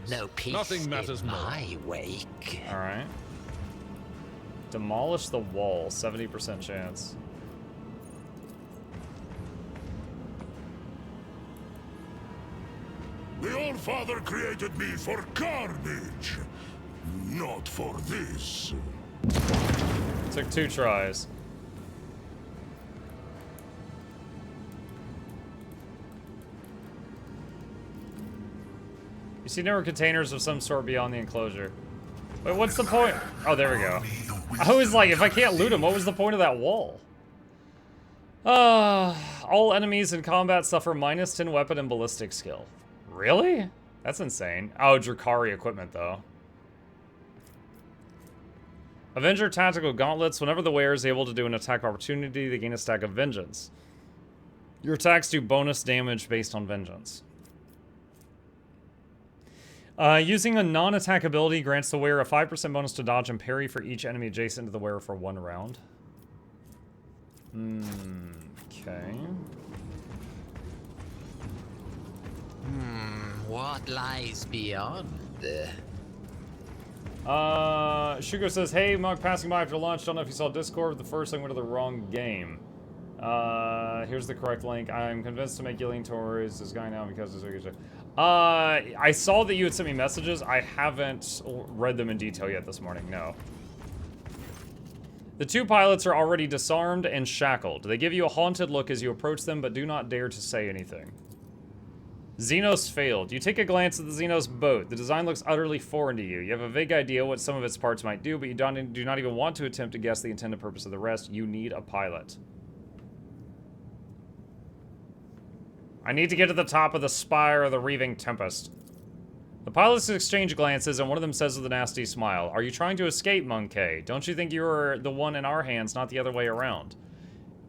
No peace. Nothing matters in more. my wake. Alright. Demolish the wall. 70% chance. The All-Father created me for carnage, not for this. Took 2 tries. You see there were containers of some sort beyond the enclosure. Wait, what's the point? Oh, there we go. I was like, if I can't loot them, what was the point of that wall? All enemies in combat suffer -10 weapon and ballistic skill. Really? That's insane. Oh, Drakari equipment, though. Avenger Tactical Gauntlets. Whenever the wearer is able to do an attack of opportunity, they gain a stack of Vengeance. Your attacks do bonus damage based on Vengeance. Using a non-attack ability grants the wearer a 5% bonus to dodge and parry for each enemy adjacent to the wearer for 1 round. Okay. What lies beyond? Shugo says, hey, Mug, passing by after lunch. Don't know if you saw Discord, but the first link went to the wrong game. Here's the correct link. I'm convinced to make you lean towards this guy now because it's I saw that you had sent me messages. I haven't read them in detail yet this morning, no. The 2 pilots are already disarmed and shackled. They give you a haunted look as you approach them, but do not dare to say anything. Xenos failed. You take a glance at the Xenos boat. The design looks utterly foreign to you. You have a vague idea what some of its parts might do, but you do not even want to attempt to guess the intended purpose of the rest. You need a pilot. I need to get to the top of the spire of the Reaving Tempest. The pilots exchange glances, and one of them says with a nasty smile, "Are you trying to escape, Monkey? Don't you think you're the one in our hands, not the other way around?"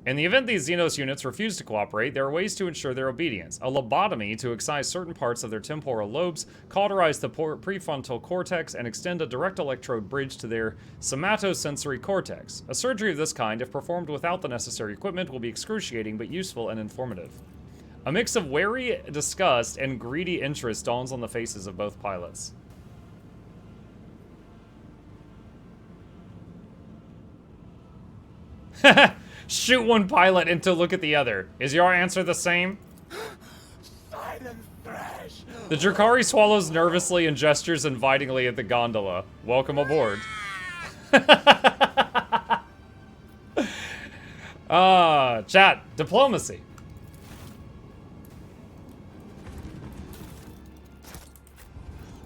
In the event these Xenos units refuse to cooperate, there are ways to ensure their obedience. A lobotomy to excise certain parts of their temporal lobes, cauterize the prefrontal cortex, and extend a direct electrode bridge to their somatosensory cortex. A surgery of this kind, if performed without the necessary equipment, will be excruciating but useful and informative. A mix of wary disgust and greedy interest dawns on the faces of both pilots. Shoot one pilot and to look at the other. Is your answer the same? The Drakari swallows nervously and gestures invitingly at the gondola. Welcome aboard. Chat, diplomacy.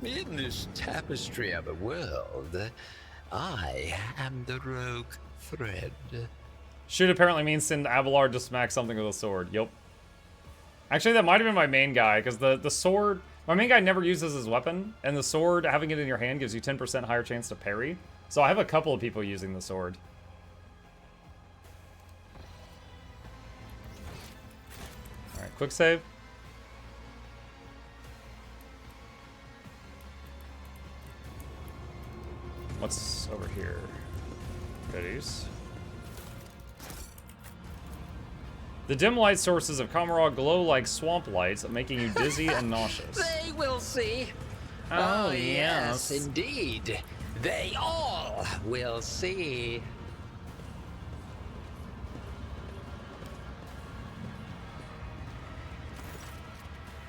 In this tapestry of a world, I am the rogue thread. Shoot apparently means send Abelard to smack something with a sword. Yup. Actually, that might have been my main guy, because the sword... My main guy never uses his weapon, and the sword, having it in your hand, gives you 10% higher chance to parry. So I have a couple of people using the sword. Alright, quick save. What's over here? Goodies. The dim light sources of Kamarog glow like swamp lights, making you dizzy and nauseous. They will see. Oh, yes, indeed. They all will see.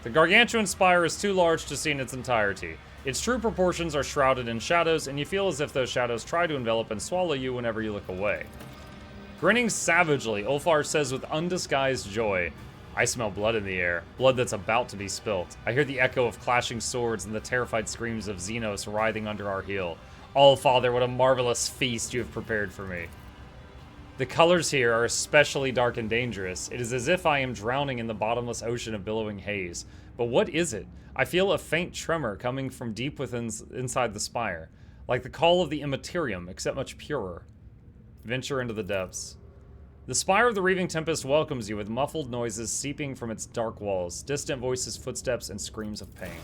The gargantuan spire is too large to see in its entirety. Its true proportions are shrouded in shadows, and you feel as if those shadows try to envelop and swallow you whenever you look away. Grinning savagely, Ulfar says with undisguised joy, "I smell blood in the air, blood that's about to be spilt. I hear the echo of clashing swords and the terrified screams of Xenos writhing under our heel. All Father, what a marvelous feast you have prepared for me. The colors here are especially dark and dangerous. It is as if I am drowning in the bottomless ocean of billowing haze. But what is it? I feel a faint tremor coming from deep within inside the spire, like the call of the Immaterium, except much purer. Venture into the depths. The spire of the Reaving Tempest welcomes you with muffled noises seeping from its dark walls, distant voices, footsteps, and screams of pain."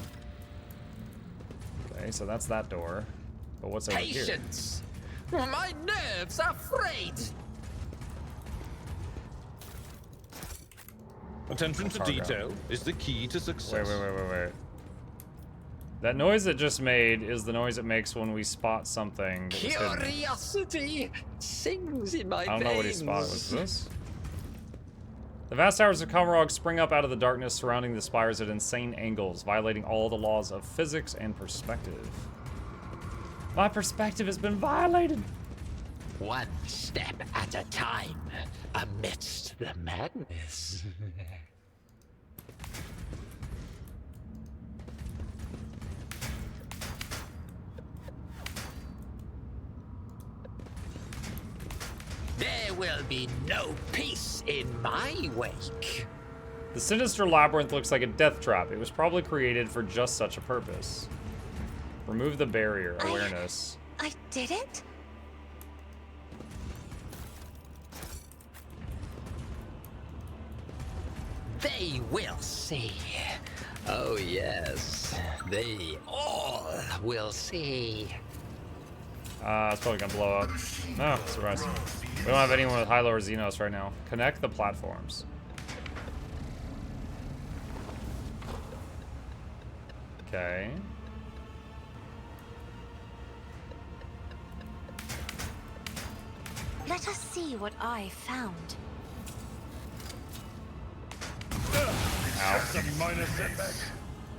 Okay, so that's that door. But what's over here? Patience! My nerves are frayed! Attention to detail is the key to success. Wait. That noise it just made is the noise it makes when we spot something that was hidden. Curiosity sings in my veins. I don't know what he spotted. Was this? The vast towers of Kamarog spring up out of the darkness surrounding the spires at insane angles, violating all the laws of physics and perspective. My perspective has been violated. One step at a time, amidst the madness. There will be no peace in my wake. The sinister labyrinth looks like a death trap. It was probably created for just such a purpose. Remove the barrier. Awareness. I did it? They will see. Oh yes, they all will see. It's probably gonna blow up. No, surprise. We don't have anyone with high-lower Xenos right now. Connect the platforms. Okay. Let us see what I found.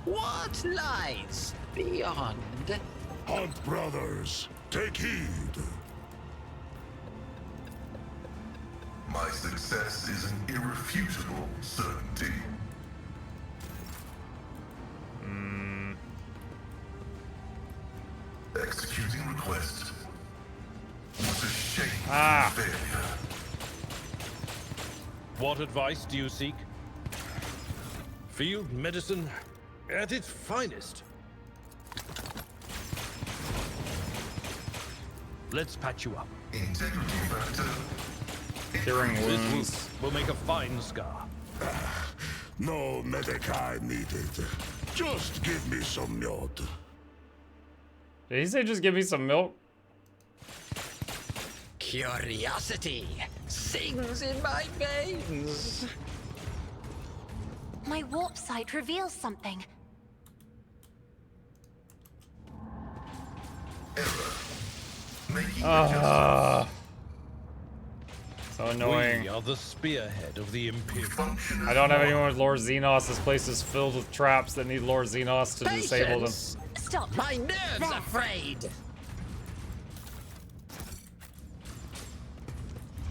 What lies beyond? Hunt brothers, take heed. My success is an irrefutable certainty. Executing request was a shameful failure. What advice do you seek? Field medicine at its finest. Let's patch you up. Integrity factor. Curing This wound wounds. will make a fine scar. No medicae needed. Just give me some milk. Did he say just give me some milk? Curiosity sings in my veins. My warp site reveals something. Making adjustments. So annoying. We are the spearhead of the Imperium. Function I don't have anyone with Lord Xenos. This place is filled with traps that need Lord Xenos to disable them. Patience. Stop. My nerves There. are frayed.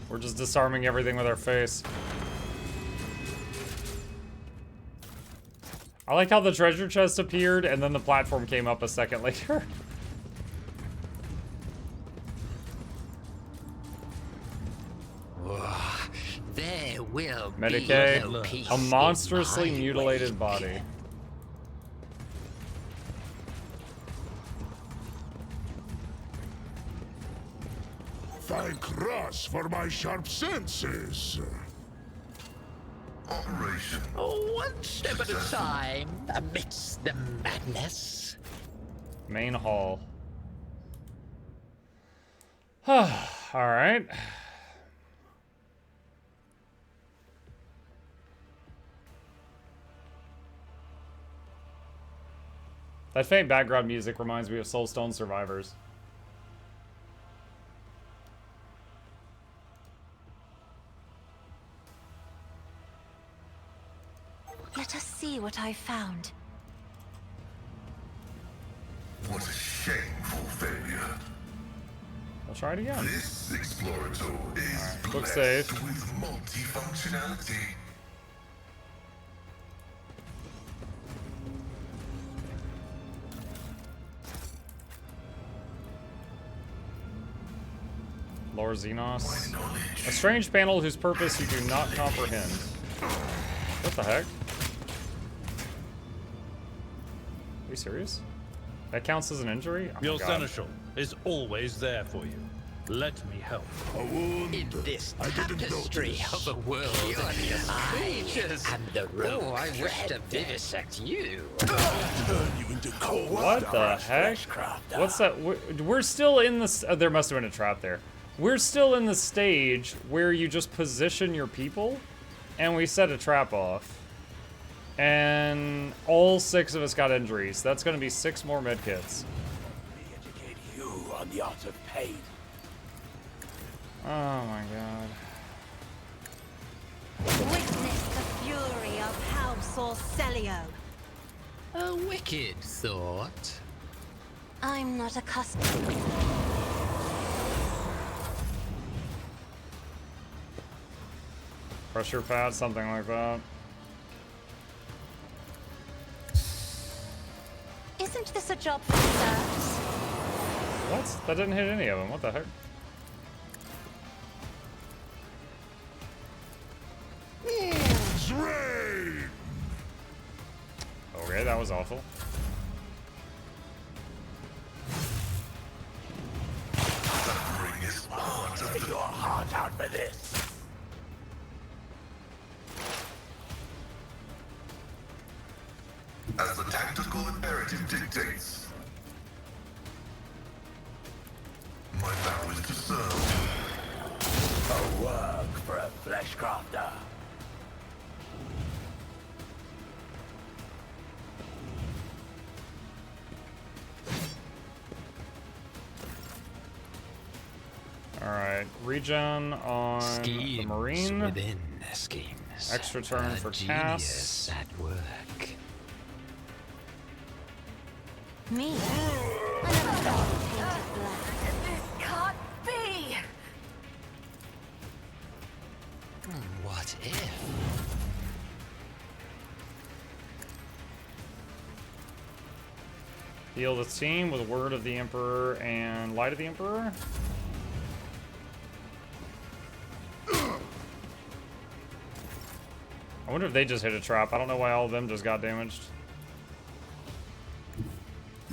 We're just disarming everything with our face. I like how the treasure chest appeared and then the platform came up a second later. There will be Medicaid, no peace a monstrously in my mutilated wake. body. Thank Russ for my sharp senses. operation. One step at a time, amidst the madness. Main hall. All right. That faint background music reminds me of Soulstone Survivors. Let us see what I found. What a shameful failure. I'll try it again. This explorator is Book blessed save. with multifunctionality. Lord Xenos. My knowledge. A strange panel whose purpose you do not comprehend. What the heck? Are you serious? That counts as an injury? Oh my Your God. seneschal is always there for you. Let me help. A wound. In this I didn't tapestry notice. of a world, I am the rogue. Oh, I wish to vivisect you. Turn you into cold. What the heck? What's that? We're still in this. There must have been a trap there. We're still in the stage where you just position your people, and we set a trap off. And all 6 of us got injuries. That's going to be 6 more medkits. Educate you on the art of pain. Oh my god. Witness the fury of House Orcelio. A wicked thought. I'm not accustomed. Pressure pad, something like that. Isn't this a job for serfs? What? That didn't hit any of them. What the heck? Wolves reign! Okay, that was awful. Suffering is part of Get your heart out for this. as the tactical imperative dictates. My vow is to serve. A work for a flesh crafter. Alright, regen on the Marine. Within schemes. Extra turn for Genius Cass. at work. Me? I never thought painted black. This can't be! What if? Heal the team with Word of the Emperor and Light of the Emperor. I wonder if they just hit a trap. I don't know why all of them just got damaged.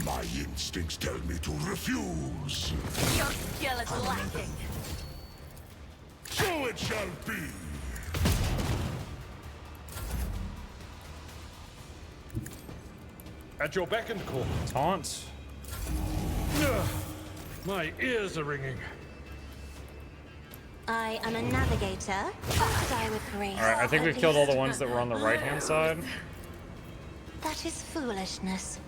My instincts tell me to refuse. Your skill is lacking. So it shall be. At your beck and call. Taunt. My ears are ringing. I am a navigator. To die with grace. Alright, I think at we've killed all the least. ones that were on the right-hand side. That is foolishness.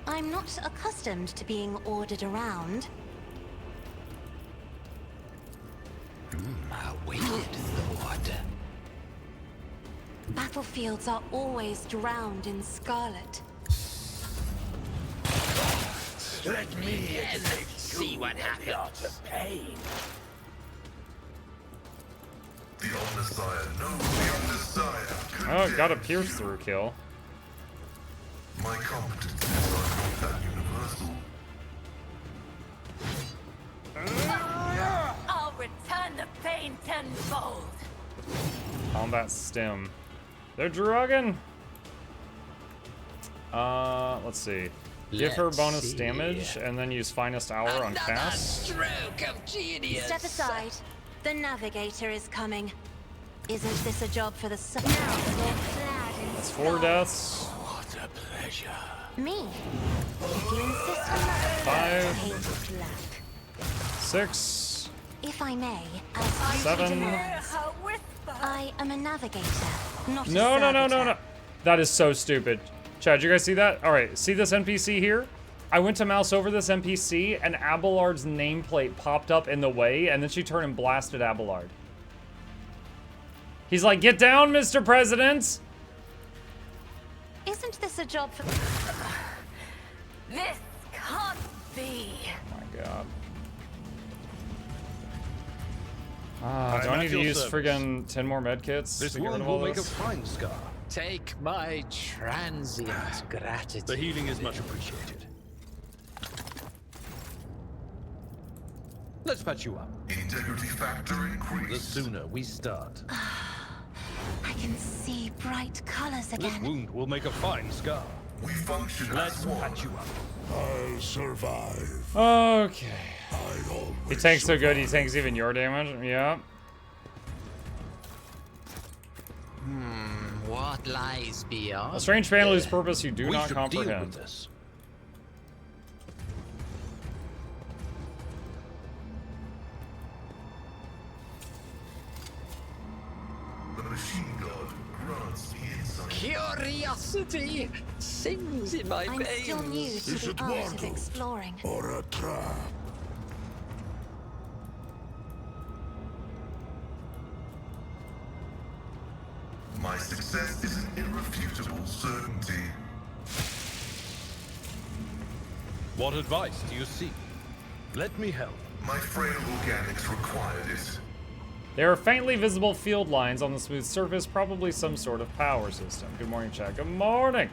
I'm not accustomed to being ordered around. A wicked thought. Battlefields are always drowned in scarlet. Let me educate See what the art happens. of pain. The Omnissiah knows the Omnissiah. Oh, got a pierce through kill. My competencies are not that universal. I'll return the pain tenfold. Combat stem. They're drugging. Let's see. Give her Let's bonus see. damage and then use finest hour on Another Cass. stroke of genius. Step aside. The navigator is coming. Isn't this a job for the now you're clad in That's 4 deaths. What a pleasure. me? If you insist on that, 5, painted black. 6. If I may, as 7. demands. I am a navigator, not a No, no, no, no, servitor. no. That is so stupid. Chad, you guys see that? All right, see this NPC here? I went to mouse over this NPC and Abelard's nameplate popped up in the way and then she turned and blasted Abelard. He's like, get down, Mr. President! Isn't this a job for... This can't be. Oh my god. Ah, do I'm I at need to your use service. friggin' 10 more medkits This to get rid wound of all will make a this? fine scar. Take my transient gratitude. The healing is much appreciated. Let's patch you up. Integrity factor The increased. sooner we start. I can see bright colors This again. wound will make a fine scar. We function Let's as one. patch you up. I'll survive. Okay. I always He tanks so good, he tanks even your damage. Yeah. What lies beyond? A strange panel whose purpose you do We not should deal comprehend. with this. The machine god grants Curiosity sings in my I'm veins. still new to Is the it art of Wargold? exploring. Or a trap? My success is an irrefutable certainty. What advice do you seek? Let me help. My frail organics required it. There are faintly visible field lines on the smooth surface, probably some sort of power system. Good morning, chat. Good morning.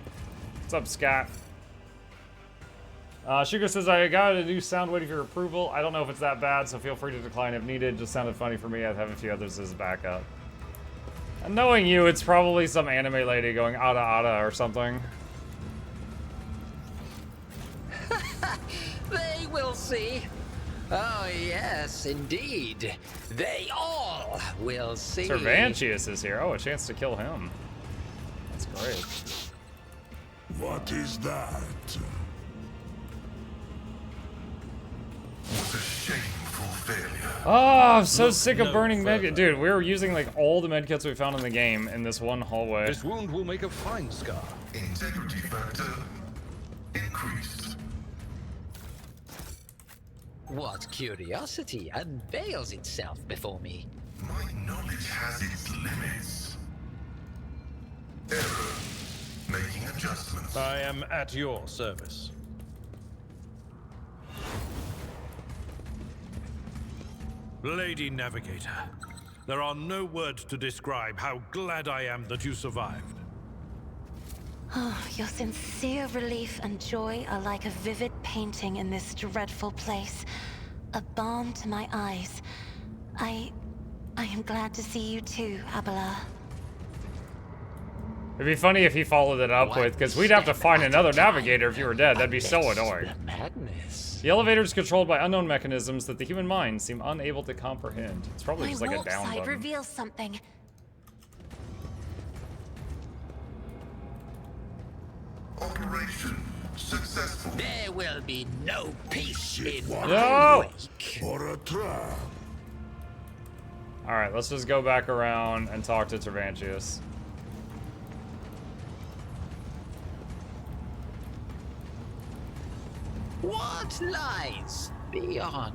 What's up, Scott? Sugar says, I got a new sound waiting for your approval. I don't know if it's that bad, so feel free to decline if needed. Just sounded funny for me. I have a few others as backup. And knowing you, it's probably some anime lady going ada ada or something. They will see. Oh, yes, indeed. They all will see. Cervantius is here. Oh, a chance to kill him. That's great. What is that? Was a shameful failure. Oh, I'm so sick of no burning further. med. Dude, we were using like all the medkits we found in the game in this one hallway. This wound will make a fine scar. Integrity factor increased. What curiosity unveils itself before me? My knowledge has its limits. Error. Making adjustments. I am at your service. Lady Navigator, there are no words to describe how glad I am that you survived. Oh, your sincere relief and joy are like a vivid painting in this dreadful place. A balm to my eyes. I am glad to see you too, Abelard. It'd be funny if he followed it up with, because we'd have to find another navigator if you were dead. That'd be so annoying. The madness. The elevator is controlled by unknown mechanisms that the human mind seem unable to comprehend. It's probably My just like a warp down side button. reveals something. Operation successful. There will be no peace in my No! wake. Or a trap? Alright, let's just go back around and talk to Cervantius. What lies beyond?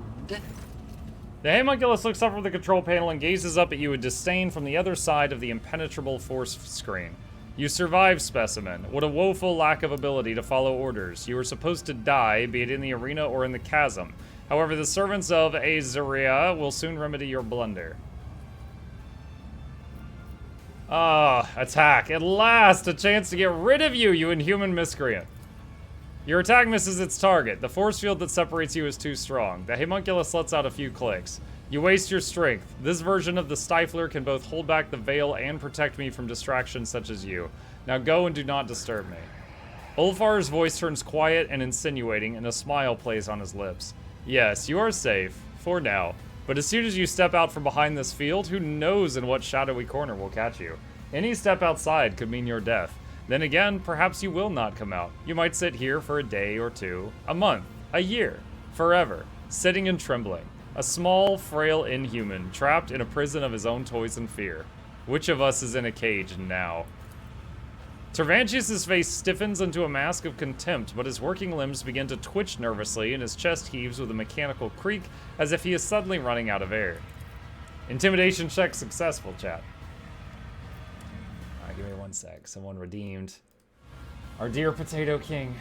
The homunculus looks up from the control panel and gazes up at you with disdain from the other side of the impenetrable force screen. You survived, specimen. What a woeful lack of ability to follow orders. You were supposed to die, be it in the arena or in the chasm. However, the servants of Azaria will soon remedy your blunder. Ah, attack. At last, a chance to get rid of you, you inhuman miscreant. Your attack misses its target. The force field that separates you is too strong. The homunculus lets out a few clicks. You waste your strength. This version of the Stifler can both hold back the veil and protect me from distractions such as you. Now go and do not disturb me. Ulfar's voice turns quiet and insinuating, and a smile plays on his lips. Yes, you are safe, for now. But as soon as you step out from behind this field, who knows in what shadowy corner will catch you. Any step outside could mean your death. Then again, perhaps you will not come out. You might sit here for a day or two, a month, a year, forever, sitting and trembling. A small, frail inhuman, trapped in a prison of his own toys and fear. Which of us is in a cage now? Cervantius' face stiffens into a mask of contempt, but his working limbs begin to twitch nervously and his chest heaves with a mechanical creak as if he is suddenly running out of air. Intimidation check successful, chat. Alright, give me 1 sec. Someone redeemed our dear Potato King.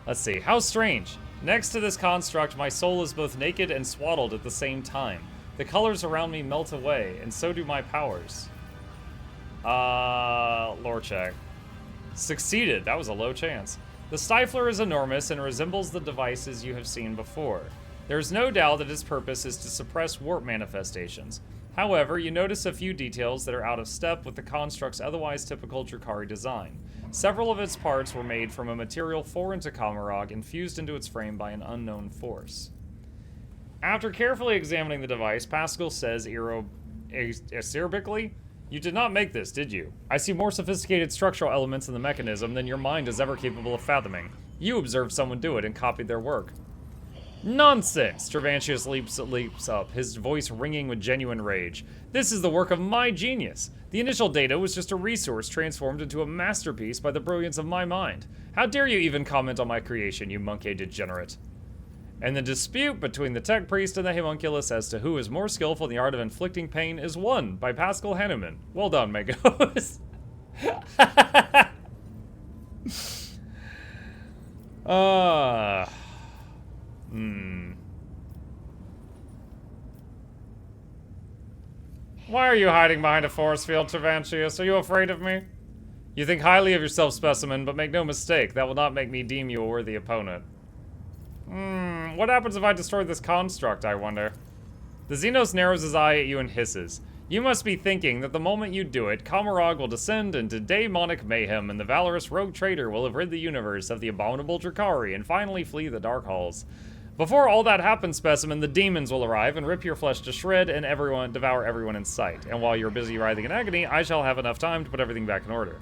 Let's see. How strange. Next to this construct, my soul is both naked and swaddled at the same time. The colors around me melt away, and so do my powers. Lore check. Succeeded. That was a low chance. The Stifler is enormous and resembles the devices you have seen before. There is no doubt that its purpose is to suppress warp manifestations. However, you notice a few details that are out of step with the construct's otherwise typical Drakari design. Several of its parts were made from a material foreign to Kamarog and fused into its frame by an unknown force. After carefully examining the device, Pascal says acerbically, "You did not make this, did you? I see more sophisticated structural elements in the mechanism than your mind is ever capable of fathoming. You observed someone do it and copied their work." Nonsense! Travantius leaps up, his voice ringing with genuine rage. This is the work of my genius. The initial data was just a resource transformed into a masterpiece by the brilliance of my mind. How dare you even comment on my creation, you monkey degenerate? And the dispute between the tech priest and the homunculus as to who is more skillful in the art of inflicting pain is won by Pascal Henneman. Well done, Megos. Why are you hiding behind a force field, Travantius? Are you afraid of me? You think highly of yourself, specimen, but make no mistake, that will not make me deem you a worthy opponent. What happens if I destroy this construct, I wonder? The Xenos narrows his eye at you and hisses. You must be thinking that the moment you do it, Kamarog will descend into daemonic mayhem and the valorous rogue trader will have rid the universe of the abominable Drakari and finally flee the dark halls. Before all that happens, specimen, the demons will arrive and rip your flesh to shred and devour everyone in sight. And while you're busy writhing in agony, I shall have enough time to put everything back in order.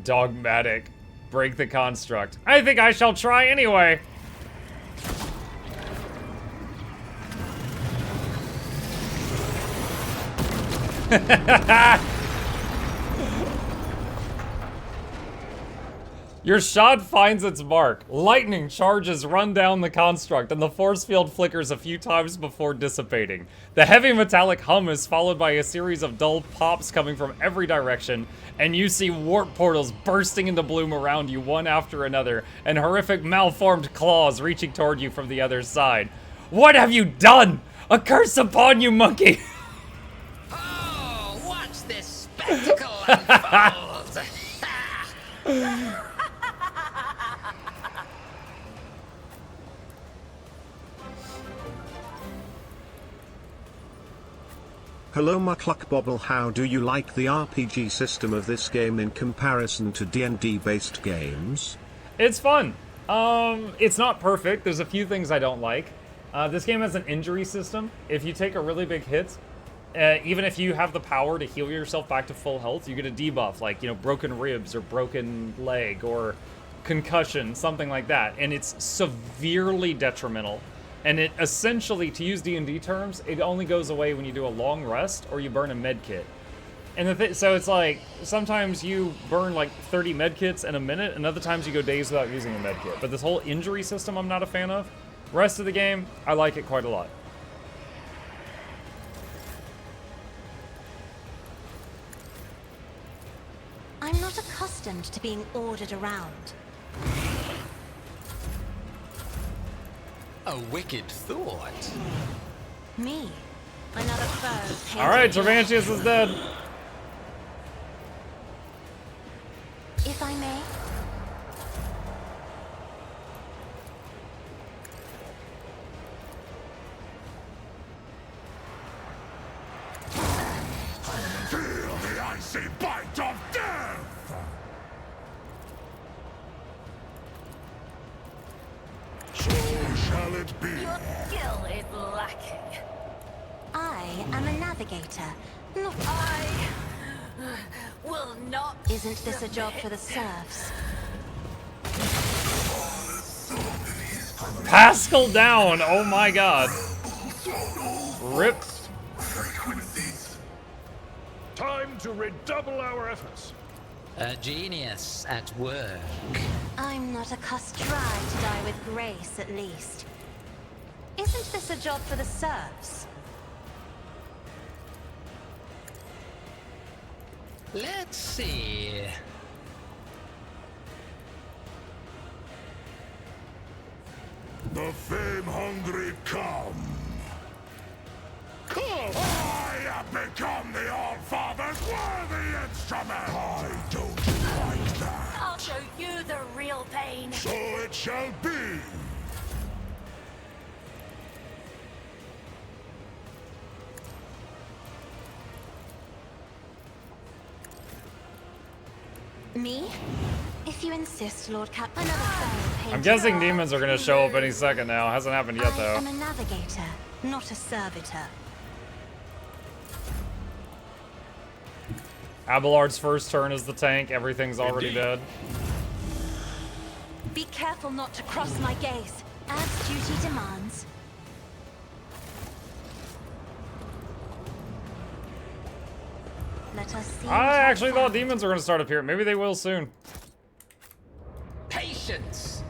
Dogmatic. Break the construct. I think I shall try anyway. Your shot finds its mark. Lightning charges run down the construct, and the force field flickers a few times before dissipating. The heavy metallic hum is followed by a series of dull pops coming from every direction, and you see warp portals bursting into bloom around you one after another, and horrific malformed claws reaching toward you from the other side. What have you done? A curse upon you, monkey! Oh, watch this spectacle unfold! Hello Mukluk Bobble, how do you like the RPG system of this game in comparison to D&D based games? It's fun. It's not perfect. There's a few things I don't like. This game has an injury system. If you take a really big hit, even if you have the power to heal yourself back to full health, you get a debuff, like, you know, broken ribs or broken leg or concussion, something like that. And it's severely detrimental. And it essentially, to use D&D terms, it only goes away when you do a long rest or you burn a med kit. And so it's like, sometimes you burn like 30 med kits in a minute, and other times you go days without using a med kit. But this whole injury system I'm not a fan of. Rest of the game, I like it quite a lot. I'm not accustomed to being ordered around. A wicked thought. Me, another foe. Alright, Travantius is dead. If I may. Feel the icy bite of death! So shall it be. Your skill is lacking. I am a navigator, not I will not. Isn't this a job for the serfs? Pascal down! Oh my god. Rip. Time to redouble our efforts. A genius at work. I'm not accustomed. Try to die with grace, at least. Isn't this a job for the serfs? Let's see. The fame-hungry come. Come! I have become the All-Father's worthy instrument! I don't like that. I'll show you the real pain. So it shall be. Me? If you insist, Lord Cap. Another foe. I'm guessing demons are gonna show up any second now. Hasn't happened yet I though. am a navigator, not a servitor. Abelard's first turn is the tank. Everything's already dead. Be careful not to cross my gaze, as duty demands. Let us see. I actually thought demons were going to start appearing. Maybe they will soon. Patience!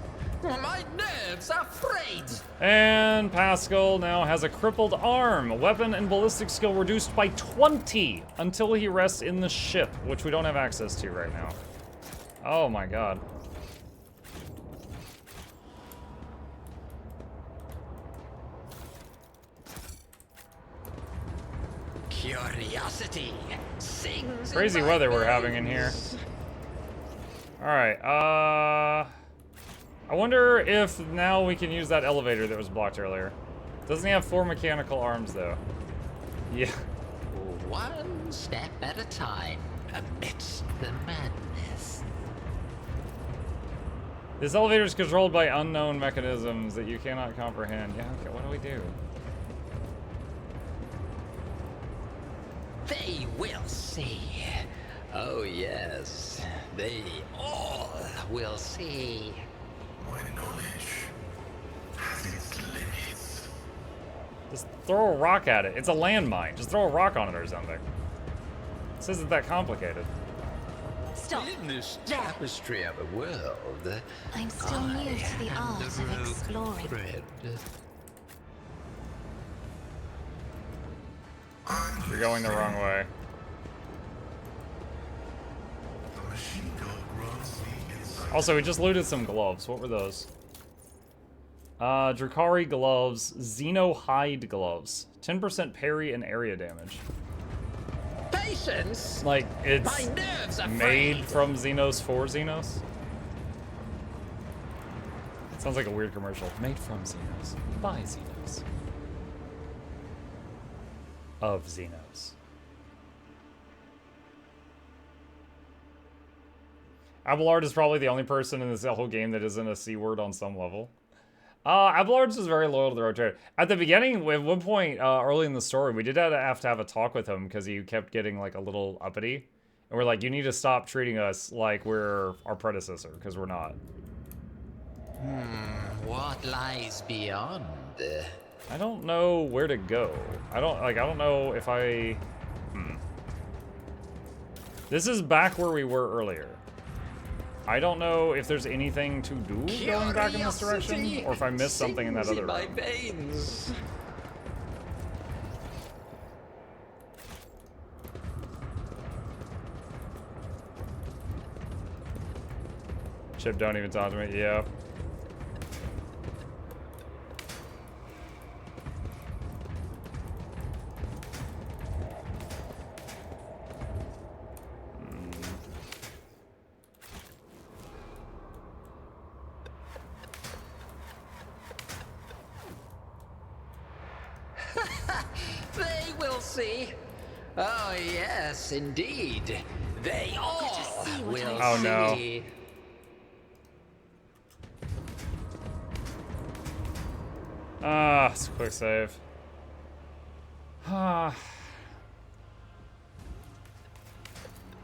My nerves are frayed! And Pascal now has a crippled arm. Weapon and ballistic skill reduced by 20 until he rests in the ship, which we don't have access to right now. Oh my god. Curiosity sings. Crazy weather we're having in here. Alright, I wonder if now we can use that elevator that was blocked earlier. Doesn't he have 4 mechanical arms, though? Yeah. One step at a time amidst the madness. This elevator is controlled by unknown mechanisms that you cannot comprehend. Yeah, okay, what do we do? They will see. Oh, yes. They all will see. My knowledge has its limits. Just throw a rock at it. It's a landmine. Just throw a rock on it or something. This isn't that complicated. Stop. In this There. tapestry of a world, I'm still new to the art of exploring. thread. You're going the wrong way. The machine gun grants the insight. Also, we just looted some gloves. What were those? Drakari gloves, Xeno hide gloves. 10% parry and area damage. Patience! Like, it's My nerves are made frayed. from Xenos for Xenos. Sounds like a weird commercial. Made from Xenos. By Xenos. Of Xenos. Abelard is probably the only person in this whole game that isn't a C word on some level. Abelard's is very loyal to the rotator. At the beginning, at one point early in the story, we did have to have a talk with him because he kept getting like a little uppity. And we're like, you need to stop treating us like we're our predecessor, because we're not. What lies beyond? I don't know where to go. I don't know if I... This is back where we were earlier. I don't know if there's anything to do going back in this direction, or if I missed something in that Sings other my room. veins. Chip, don't even talk to me. Yeah. They will see. Oh, yes, indeed. They all see what will I Oh, no. see. It's a quick save. Ah.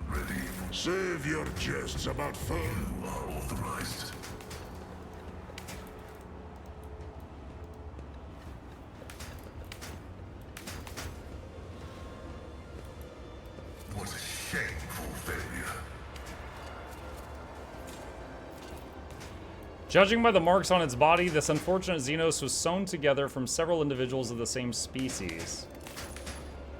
Ready for Save your jests about food. you are authorized. What a shameful failure. Judging by the marks on its body, this unfortunate Xenos was sewn together from several individuals of the same species.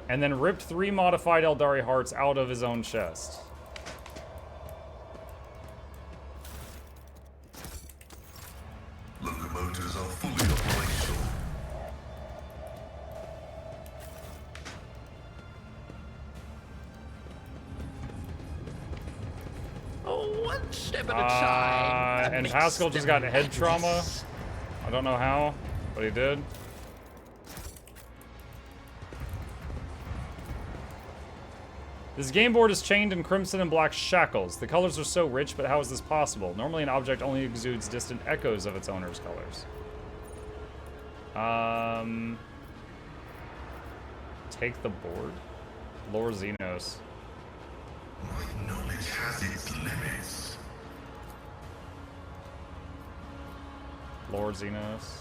And then ripped 3 modified Eldari hearts out of his own chest. Locomotives are fully operational. Oh, one step at a time. And amidst Pascal just the got head trauma. madness. I don't know how, but he did. This game board is chained in crimson and black shackles. The colors are so rich, but how is this possible? Normally an object only exudes distant echoes of its owner's colors. Take the board? Lord Xenos. My knowledge has its limits. Lord Xenos.